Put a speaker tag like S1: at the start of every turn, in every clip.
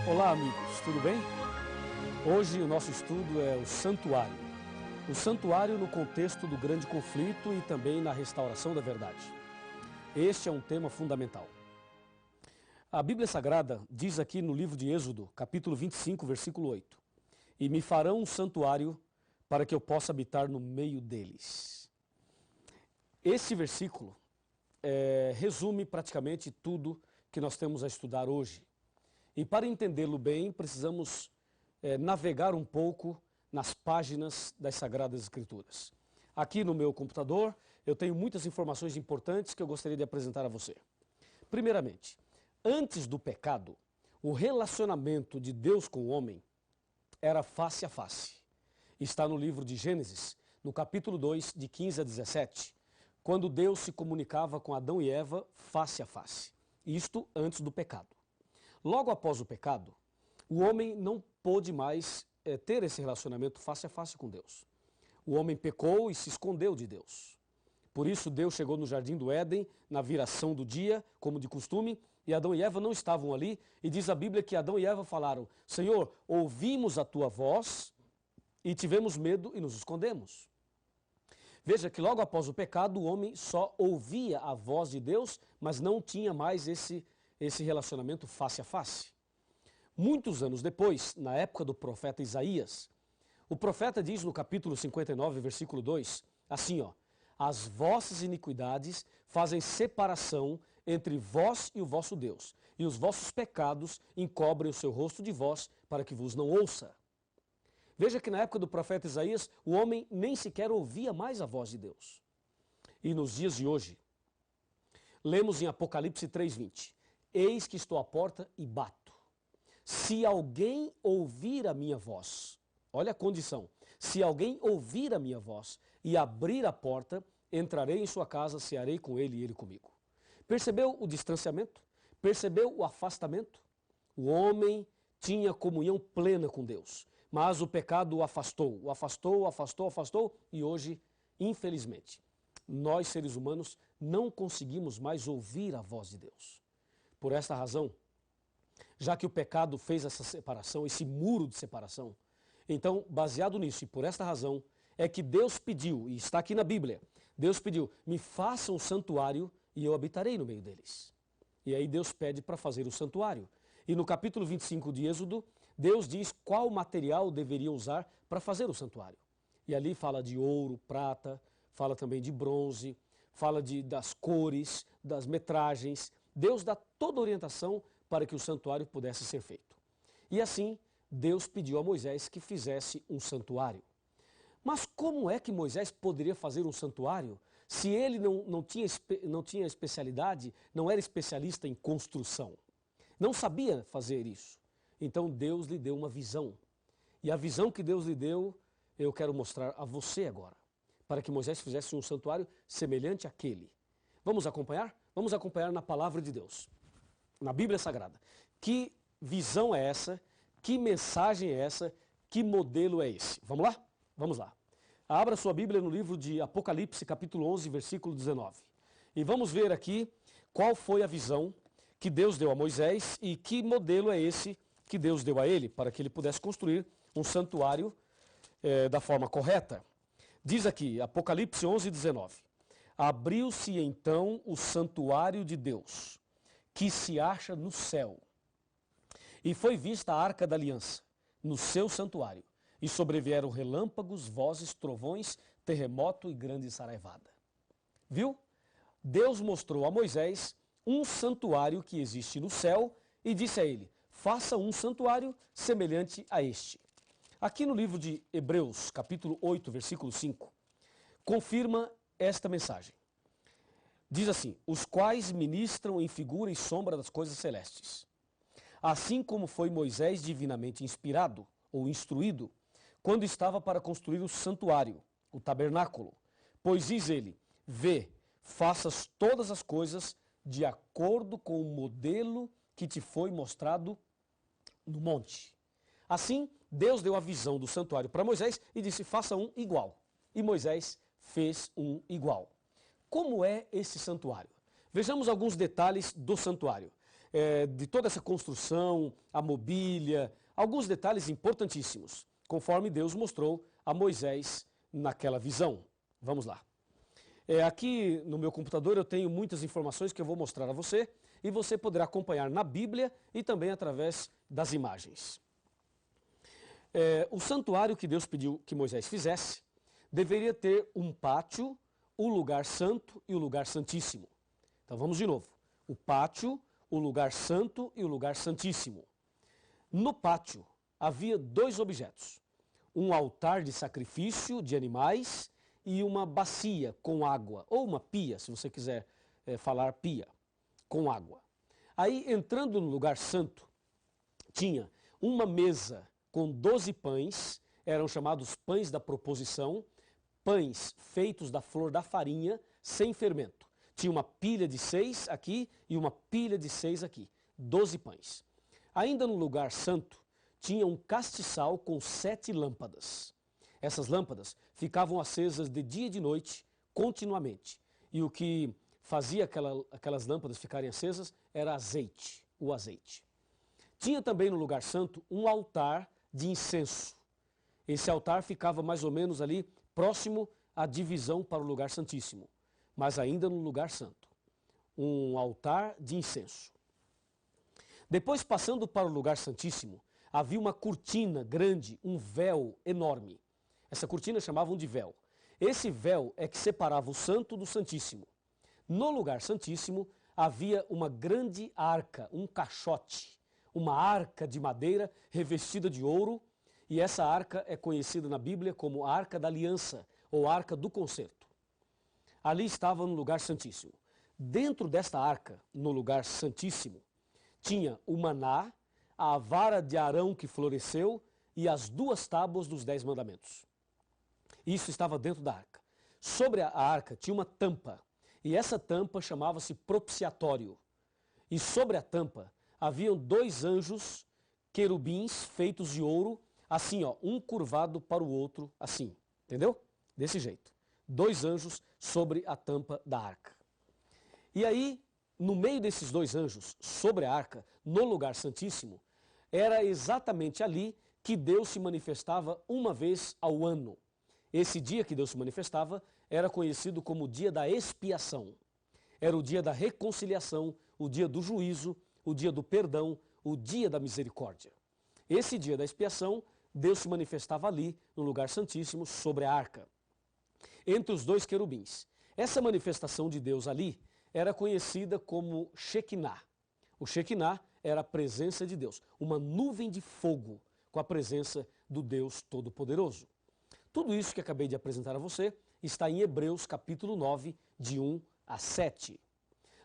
S1: Olá, amigos, tudo bem? Hoje o nosso estudo é o santuário. O santuário no contexto do grande conflito e também na restauração da verdade. Este é um tema fundamental. A Bíblia Sagrada diz aqui no livro de Êxodo, capítulo 25, versículo 8: E me farão um santuário para que eu possa habitar no meio deles. Esse versículo resume praticamente tudo que nós temos a estudar hoje. E para entendê-lo bem, precisamos navegar um pouco nas páginas das Sagradas Escrituras. Aqui no meu computador, eu tenho muitas informações importantes que eu gostaria de apresentar a você. Primeiramente, antes do pecado, o relacionamento de Deus com o homem era face a face. Está no livro de Gênesis, no capítulo 2, de 15 a 17, quando Deus se comunicava com Adão e Eva face a face. Isto antes do pecado. Logo após o pecado, o homem não pôde mais ter esse relacionamento face a face com Deus. O homem pecou e se escondeu de Deus. Por isso Deus chegou no jardim do Éden, na viração do dia, como de costume, e Adão e Eva não estavam ali, e diz a Bíblia que Adão e Eva falaram: Senhor, ouvimos a tua voz e tivemos medo e nos escondemos. Veja que logo após o pecado, o homem só ouvia a voz de Deus, mas não tinha mais esse relacionamento face a face. Muitos anos depois, na época do profeta Isaías, o profeta diz no capítulo 59, versículo 2, assim, as vossas iniquidades fazem separação entre vós e o vosso Deus, e os vossos pecados encobrem o seu rosto de vós, para que vos não ouça. Veja que na época do profeta Isaías, o homem nem sequer ouvia mais a voz de Deus. E nos dias de hoje, lemos em Apocalipse 3:20, eis que estou à porta e bato. Se alguém ouvir a minha voz, olha a condição, se alguém ouvir a minha voz e abrir a porta, entrarei em sua casa, cearei com ele e ele comigo. Percebeu o distanciamento? Percebeu o afastamento? O homem tinha comunhão plena com Deus, mas o pecado o afastou, e hoje, infelizmente, nós seres humanos não conseguimos mais ouvir a voz de Deus. Por esta razão, já que o pecado fez essa separação, esse muro de separação, então, baseado nisso e por esta razão, é que Deus pediu, e está aqui na Bíblia, Deus pediu, me faça um santuário e eu habitarei no meio deles. E aí Deus pede para fazer o santuário. E no capítulo 25 de Êxodo, Deus diz qual material deveria usar para fazer o santuário. E ali fala de ouro, prata, fala também de bronze, fala das cores, das metragens. Deus dá toda a orientação para que o santuário pudesse ser feito. E assim, Deus pediu a Moisés que fizesse um santuário. Mas como é que Moisés poderia fazer um santuário se ele não tinha especialidade, não era especialista em construção? Não sabia fazer isso. Então Deus lhe deu uma visão. E a visão que Deus lhe deu, eu quero mostrar a você agora, para que Moisés fizesse um santuário semelhante àquele. Vamos acompanhar? Vamos acompanhar na palavra de Deus, na Bíblia Sagrada. Que visão é essa? Que mensagem é essa? Que modelo é esse? Vamos lá? Vamos lá. Abra sua Bíblia no livro de Apocalipse, capítulo 11, versículo 19. E vamos ver aqui qual foi a visão que Deus deu a Moisés e que modelo é esse que Deus deu a ele, para que ele pudesse construir um santuário da forma correta. Diz aqui, Apocalipse 11, 19. Abriu-se então o santuário de Deus, que se acha no céu. E foi vista a arca da aliança, no seu santuário. E sobrevieram relâmpagos, vozes, trovões, terremoto e grande saraivada. Viu? Deus mostrou a Moisés um santuário que existe no céu e disse a ele, faça um santuário semelhante a este. Aqui no livro de Hebreus, capítulo 8, versículo 5, confirma esta mensagem. Diz assim, os quais ministram em figura e sombra das coisas celestes. Assim como foi Moisés divinamente inspirado ou instruído, quando estava para construir o santuário, o tabernáculo. Pois diz ele, vê, faças todas as coisas de acordo com o modelo que te foi mostrado no monte. Assim, Deus deu a visão do santuário para Moisés e disse, faça um igual. E Moisés fez um igual. Como é esse santuário? Vejamos alguns detalhes do santuário. de toda essa construção, a mobília, alguns detalhes importantíssimos, conforme Deus mostrou a Moisés naquela visão. Vamos lá. Aqui no meu computador eu tenho muitas informações que eu vou mostrar a você e você poderá acompanhar na Bíblia e também através das imagens. O santuário que Deus pediu que Moisés fizesse deveria ter um pátio, o lugar santo e o lugar santíssimo. Então vamos de novo. O pátio, o lugar santo e o lugar santíssimo. No pátio havia dois objetos. Um altar de sacrifício de animais e uma bacia com água, ou uma pia, se você quiser falar pia, com água. Aí, entrando no lugar santo, tinha uma mesa com 12 pães, eram chamados pães da proposição, pães feitos da flor da farinha, sem fermento. Tinha uma pilha de 6 aqui e uma pilha de 6 aqui, 12 pães. Ainda no lugar santo, tinha um castiçal com 7 lâmpadas. Essas lâmpadas ficavam acesas de dia e de noite, continuamente. E o que fazia aquelas lâmpadas ficarem acesas era azeite, o azeite. Tinha também no lugar santo um altar de incenso. Esse altar ficava mais ou menos ali próximo à divisão para o lugar santíssimo, mas ainda no lugar santo. Um altar de incenso. Depois, passando para o lugar santíssimo, havia uma cortina grande, um véu enorme. Essa cortina chamavam de véu. Esse véu é que separava o santo do santíssimo. No lugar santíssimo havia uma grande arca, um caixote, uma arca de madeira revestida de ouro, e essa arca é conhecida na Bíblia como a Arca da Aliança, ou Arca do Concerto. Ali estava no lugar santíssimo. Dentro desta arca, no lugar santíssimo, tinha o maná, a vara de Arão que floresceu e as 2 tábuas dos 10 mandamentos. Isso estava dentro da arca. Sobre a arca tinha uma tampa, e essa tampa chamava-se propiciatório. E sobre a tampa haviam 2 anjos querubins feitos de ouro, assim, ó, um curvado para o outro, assim, entendeu? Desse jeito. 2 anjos sobre a tampa da arca. E aí, no meio desses 2 anjos, sobre a arca, no lugar santíssimo, era exatamente ali que Deus se manifestava uma vez ao ano. Esse dia que Deus se manifestava era conhecido como o dia da expiação. Era o dia da reconciliação, o dia do juízo, o dia do perdão, o dia da misericórdia. Esse dia da expiação, Deus se manifestava ali, no lugar santíssimo, sobre a arca, entre os 2 querubins. Essa manifestação de Deus ali era conhecida como Shekinah. O Shekinah era a presença de Deus, uma nuvem de fogo com a presença do Deus Todo-Poderoso. Tudo isso que acabei de apresentar a você está em Hebreus capítulo 9, de 1 a 7.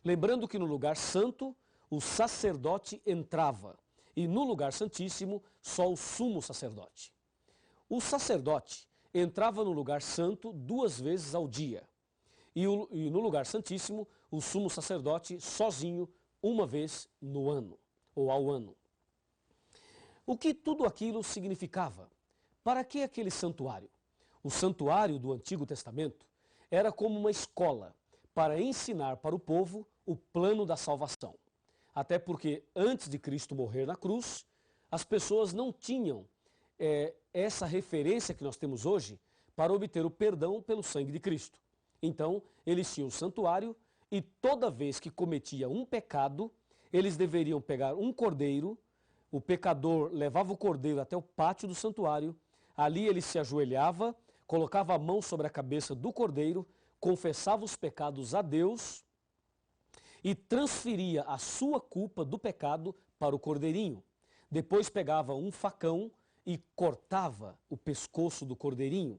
S1: Lembrando que no lugar santo, o sacerdote entrava, e no lugar santíssimo, só o sumo sacerdote. O sacerdote entrava no lugar santo 2 vezes ao dia, e no lugar santíssimo, o sumo sacerdote sozinho, 1 vez no ano, ou ao ano. O que tudo aquilo significava? Para que aquele santuário? O santuário do Antigo Testamento era como uma escola para ensinar para o povo o plano da salvação. Até porque antes de Cristo morrer na cruz, as pessoas não tinham essa referência que nós temos hoje para obter o perdão pelo sangue de Cristo. Então, eles tinham o santuário e toda vez que cometia um pecado, eles deveriam pegar um cordeiro, o pecador levava o cordeiro até o pátio do santuário, ali ele se ajoelhava, colocava a mão sobre a cabeça do cordeiro, confessava os pecados a Deus e transferia a sua culpa do pecado para o cordeirinho. Depois pegava um facão e cortava o pescoço do cordeirinho.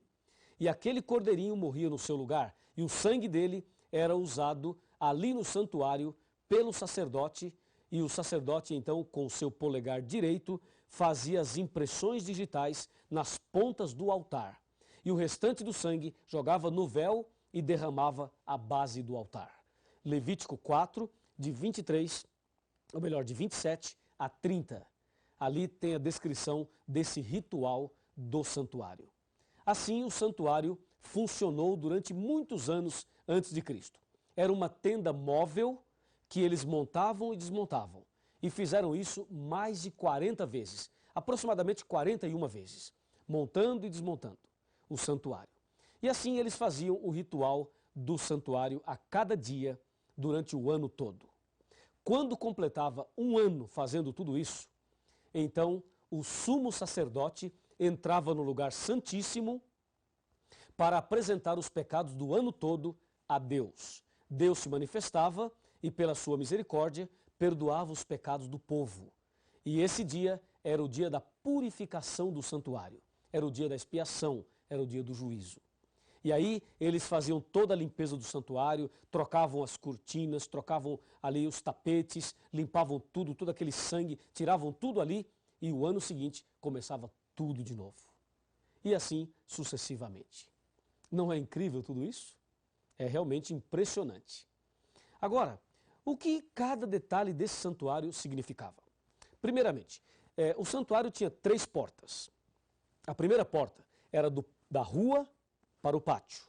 S1: E aquele cordeirinho morria no seu lugar, e o sangue dele era usado ali no santuário pelo sacerdote, e o sacerdote então com o seu polegar direito fazia as impressões digitais nas pontas do altar. E o restante do sangue jogava no véu e derramava à base do altar. Levítico 4, de 27 a 30. Ali tem a descrição desse ritual do santuário. Assim, o santuário funcionou durante muitos anos antes de Cristo. Era uma tenda móvel que eles montavam e desmontavam. E fizeram isso mais de 40 vezes, aproximadamente 41 vezes, montando e desmontando o santuário. E assim eles faziam o ritual do santuário a cada dia durante o ano todo. Quando completava um ano fazendo tudo isso, então o sumo sacerdote entrava no lugar santíssimo para apresentar os pecados do ano todo a Deus. Deus se manifestava e, pela sua misericórdia, perdoava os pecados do povo. E esse dia era o dia da purificação do santuário, era o dia da expiação, era o dia do juízo. E aí eles faziam toda a limpeza do santuário, trocavam as cortinas, trocavam ali os tapetes, limpavam tudo, todo aquele sangue, tiravam tudo ali e o ano seguinte começava tudo de novo. E assim sucessivamente. Não é incrível tudo isso? É realmente impressionante. Agora, o que cada detalhe desse santuário significava? Primeiramente, o santuário tinha 3 portas. A primeira porta era da rua para o pátio.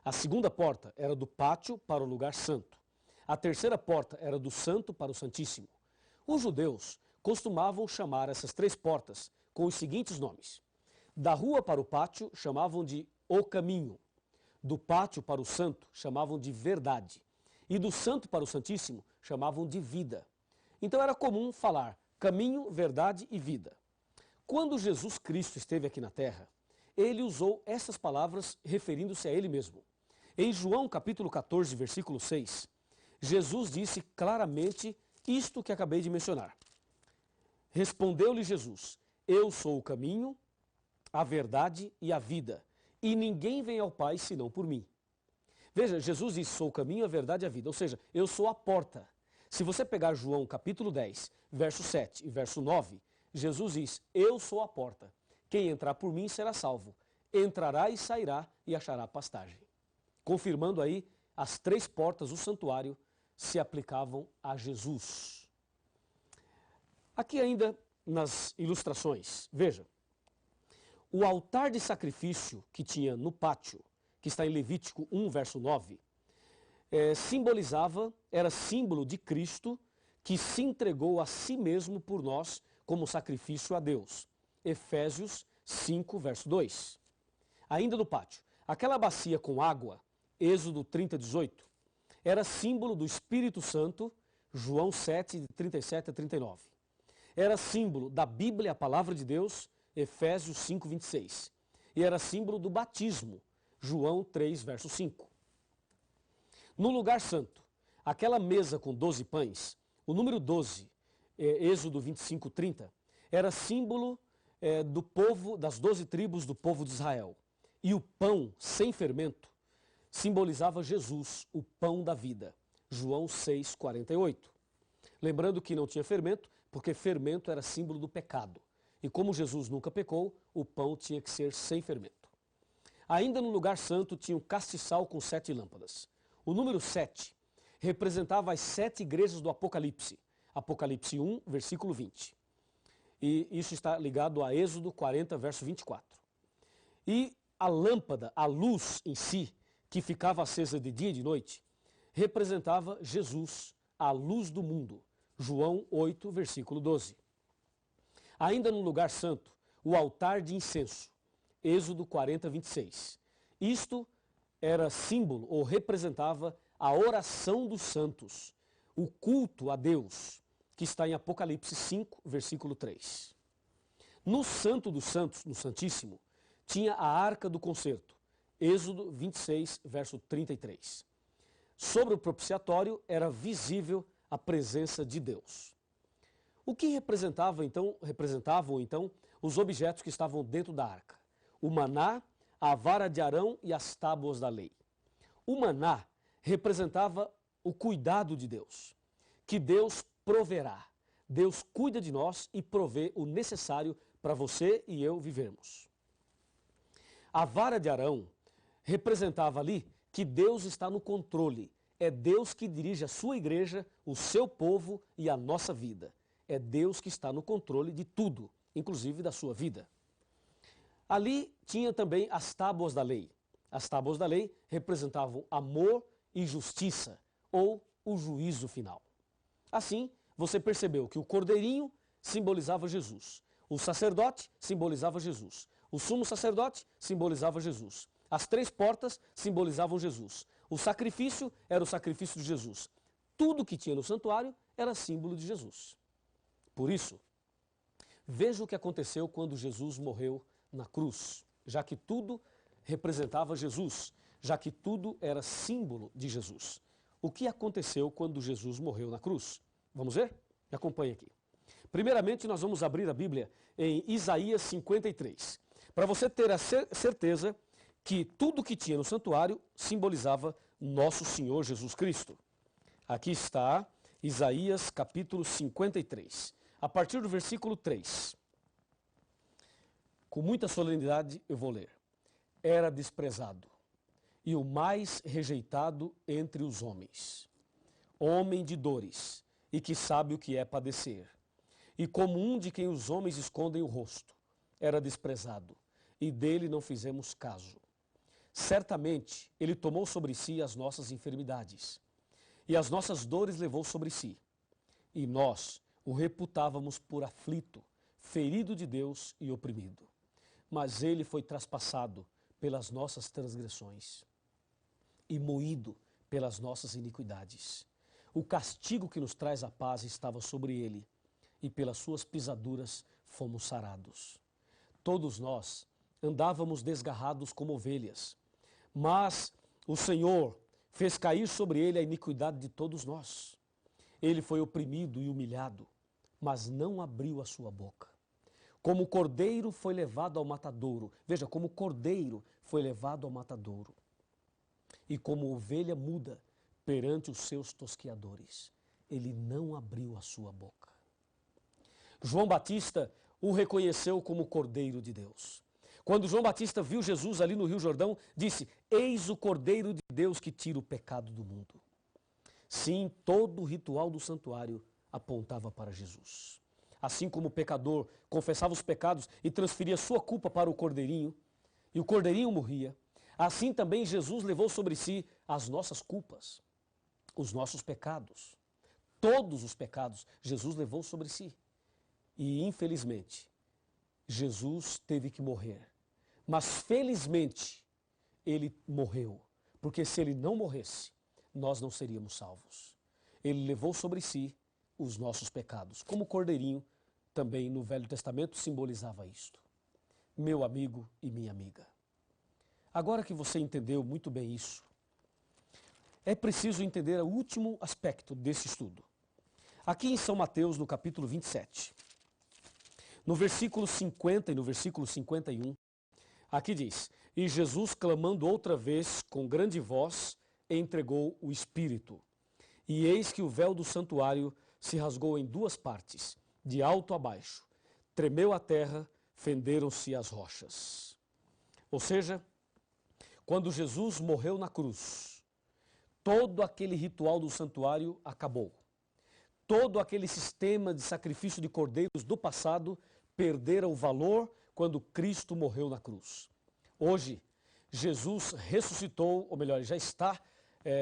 S1: A segunda porta era do pátio para o lugar santo. A terceira porta era do santo para o santíssimo. Os judeus costumavam chamar essas 3 portas com os seguintes nomes. Da rua para o pátio chamavam de o caminho. Do pátio para o santo chamavam de verdade. E do santo para o santíssimo chamavam de vida. Então era comum falar caminho, verdade e vida. Quando Jesus Cristo esteve aqui na terra, ele usou essas palavras referindo-se a ele mesmo. Em João capítulo 14, versículo 6, Jesus disse claramente isto que acabei de mencionar. Respondeu-lhe Jesus, eu sou o caminho, a verdade e a vida, e ninguém vem ao Pai senão por mim. Veja, Jesus disse, sou o caminho, a verdade e a vida, ou seja, eu sou a porta. Se você pegar João capítulo 10, verso 7 e verso 9, Jesus diz, eu sou a porta. Quem entrar por mim será salvo. Entrará e sairá e achará pastagem. Confirmando aí, as 3 portas do santuário se aplicavam a Jesus. Aqui ainda nas ilustrações, veja, o altar de sacrifício que tinha no pátio, que está em Levítico 1, verso 9, era símbolo de Cristo que se entregou a si mesmo por nós como sacrifício a Deus. Efésios 5, verso 2. Ainda no pátio, aquela bacia com água, Êxodo 30, 18, era símbolo do Espírito Santo, João 7, de 37 a 39. Era símbolo da Bíblia, a palavra de Deus, Efésios 5, 26. E era símbolo do batismo, João 3, verso 5. No lugar santo, aquela mesa com 12 pães, o número 12, Êxodo 25, 30, era símbolo do povo, das 12 tribos do povo de Israel. E o pão sem fermento simbolizava Jesus, o pão da vida, João 6, 48. Lembrando que não tinha fermento, porque fermento era símbolo do pecado. E como Jesus nunca pecou, o pão tinha que ser sem fermento. Ainda no lugar santo tinha um castiçal com 7 lâmpadas. O número 7 representava as 7 igrejas do Apocalipse. Apocalipse 1, versículo 20. E isso está ligado a Êxodo 40, verso 24. E a lâmpada, a luz em si, que ficava acesa de dia e de noite, representava Jesus, a luz do mundo. João 8, versículo 12. Ainda no lugar santo, o altar de incenso. Êxodo 40, 26. Isto era símbolo ou representava a oração dos santos, o culto a Deus, que está em Apocalipse 5, versículo 3. No Santo dos Santos, no Santíssimo, tinha a Arca do Concerto, Êxodo 26, verso 33. Sobre o propiciatório era visível a presença de Deus. O que representavam então os objetos que estavam dentro da arca? O maná, a vara de Arão e as tábuas da lei. O maná representava o cuidado de Deus, que Deus proverá. Deus cuida de nós e provê o necessário para você e eu vivermos. A vara de Arão representava ali que Deus está no controle. É Deus que dirige a sua igreja, o seu povo e a nossa vida. É Deus que está no controle de tudo, inclusive da sua vida. Ali tinha também as tábuas da lei. As tábuas da lei representavam amor e justiça, ou o juízo final. Assim, você percebeu que o cordeirinho simbolizava Jesus, o sacerdote simbolizava Jesus, o sumo sacerdote simbolizava Jesus, as 3 portas simbolizavam Jesus, o sacrifício era o sacrifício de Jesus. Tudo que tinha no santuário era símbolo de Jesus. Por isso, veja o que aconteceu quando Jesus morreu na cruz, já que tudo representava Jesus, já que tudo era símbolo de Jesus. O que aconteceu quando Jesus morreu na cruz? Vamos ver? Me acompanhe aqui. Primeiramente, nós vamos abrir a Bíblia em Isaías 53, para você ter a certeza que tudo que tinha no santuário simbolizava nosso Senhor Jesus Cristo. Aqui está Isaías capítulo 53, a partir do versículo 3. Com muita solenidade eu vou ler. Era desprezado e o mais rejeitado entre os homens, homem de dores e que sabe o que é padecer. E como um de quem os homens escondem o rosto, era desprezado, e dele não fizemos caso. Certamente ele tomou sobre si as nossas enfermidades, e as nossas dores levou sobre si. E nós o reputávamos por aflito, ferido de Deus e oprimido. Mas ele foi traspassado pelas nossas transgressões e moído pelas nossas iniquidades. O castigo que nos traz a paz estava sobre ele, e pelas suas pisaduras fomos sarados. Todos nós andávamos desgarrados como ovelhas, mas o Senhor fez cair sobre ele a iniquidade de todos nós. Ele foi oprimido e humilhado, mas não abriu a sua boca. Como cordeiro foi levado ao matadouro, veja, como cordeiro foi levado ao matadouro, e como ovelha muda perante os seus tosqueadores, ele não abriu a sua boca. João Batista o reconheceu como Cordeiro de Deus. Quando João Batista viu Jesus ali no Rio Jordão, disse: eis o Cordeiro de Deus que tira o pecado do mundo. Sim, todo o ritual do santuário apontava para Jesus. Assim como o pecador confessava os pecados e transferia sua culpa para o Cordeirinho, e o Cordeirinho morria, assim também Jesus levou sobre si as nossas culpas, os nossos pecados. Todos os pecados Jesus levou sobre si. E, infelizmente, Jesus teve que morrer. Mas, felizmente, ele morreu. Porque se ele não morresse, nós não seríamos salvos. Ele levou sobre si os nossos pecados. Como o cordeirinho, também no Velho Testamento, simbolizava isto. Meu amigo e minha amiga. Agora que você entendeu muito bem isso, é preciso entender o último aspecto desse estudo. Aqui em São Mateus, no capítulo 27, no versículo 50 e no versículo 51, aqui diz: e Jesus, clamando outra vez com grande voz, entregou o Espírito. E eis que o véu do santuário se rasgou em 2 partes, de alto a baixo. Tremeu a terra, fenderam-se as rochas. Ou seja, quando Jesus morreu na cruz, todo aquele ritual do santuário acabou. Todo aquele sistema de sacrifício de cordeiros do passado perderam o valor quando Cristo morreu na cruz. Hoje, Jesus ressuscitou, ou melhor, já está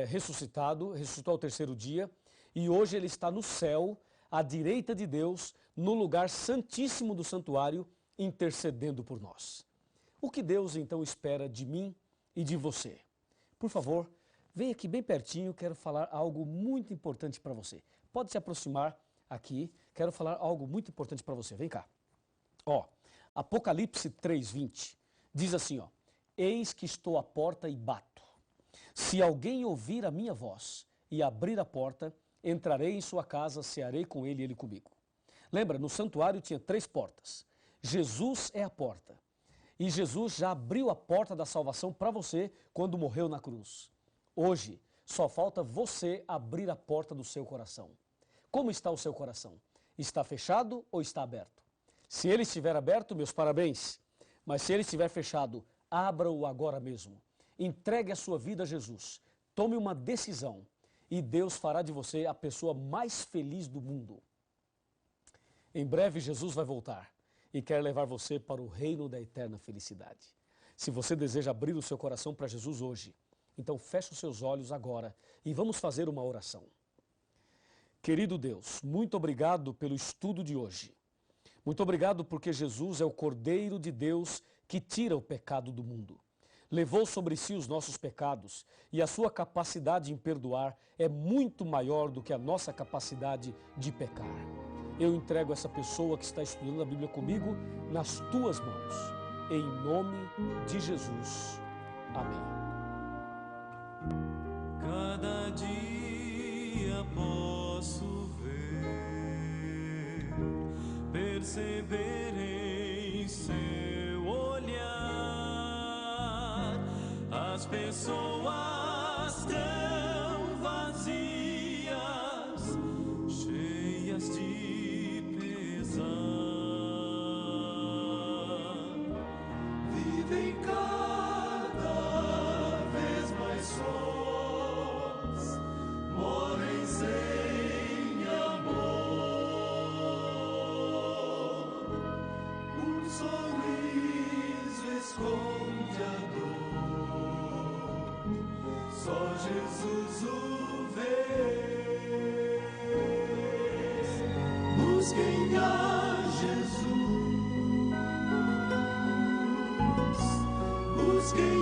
S1: ressuscitado, ressuscitou ao 3º dia, e hoje ele está no céu, à direita de Deus, no lugar santíssimo do santuário, intercedendo por nós. O que Deus então espera de mim e de você? Por favor, venha aqui bem pertinho, quero falar algo muito importante para você. Pode se aproximar aqui, quero falar algo muito importante para você. Vem cá. Apocalipse 3:20 diz assim, eis que estou à porta e bato. Se alguém ouvir a minha voz e abrir a porta, entrarei em sua casa, cearei com ele e ele comigo. Lembra, no santuário tinha 3 portas. Jesus é a porta. E Jesus já abriu a porta da salvação para você quando morreu na cruz. Hoje, só falta você abrir a porta do seu coração. Como está o seu coração? Está fechado ou está aberto? Se ele estiver aberto, meus parabéns. Mas se ele estiver fechado, abra-o agora mesmo. Entregue a sua vida a Jesus. Tome uma decisão e Deus fará de você a pessoa mais feliz do mundo. Em breve Jesus vai voltar e quer levar você para o reino da eterna felicidade. Se você deseja abrir o seu coração para Jesus hoje, então feche os seus olhos agora e vamos fazer uma oração. Querido Deus, muito obrigado pelo estudo de hoje. Muito obrigado porque Jesus é o Cordeiro de Deus que tira o pecado do mundo. Levou sobre si os nossos pecados e a sua capacidade em perdoar é muito maior do que a nossa capacidade de pecar. Eu entrego essa pessoa que está estudando a Bíblia comigo nas tuas mãos. Em nome de Jesus. Amém.
S2: Cada dia posso ver, perceber em seu olhar as pessoas tão vazias, cheias de pesar, vivem cada vez mais sós, morrem sem amor. Um sorriso esconde a dor, só Jesus o vê. Busquem a Jesus, busquem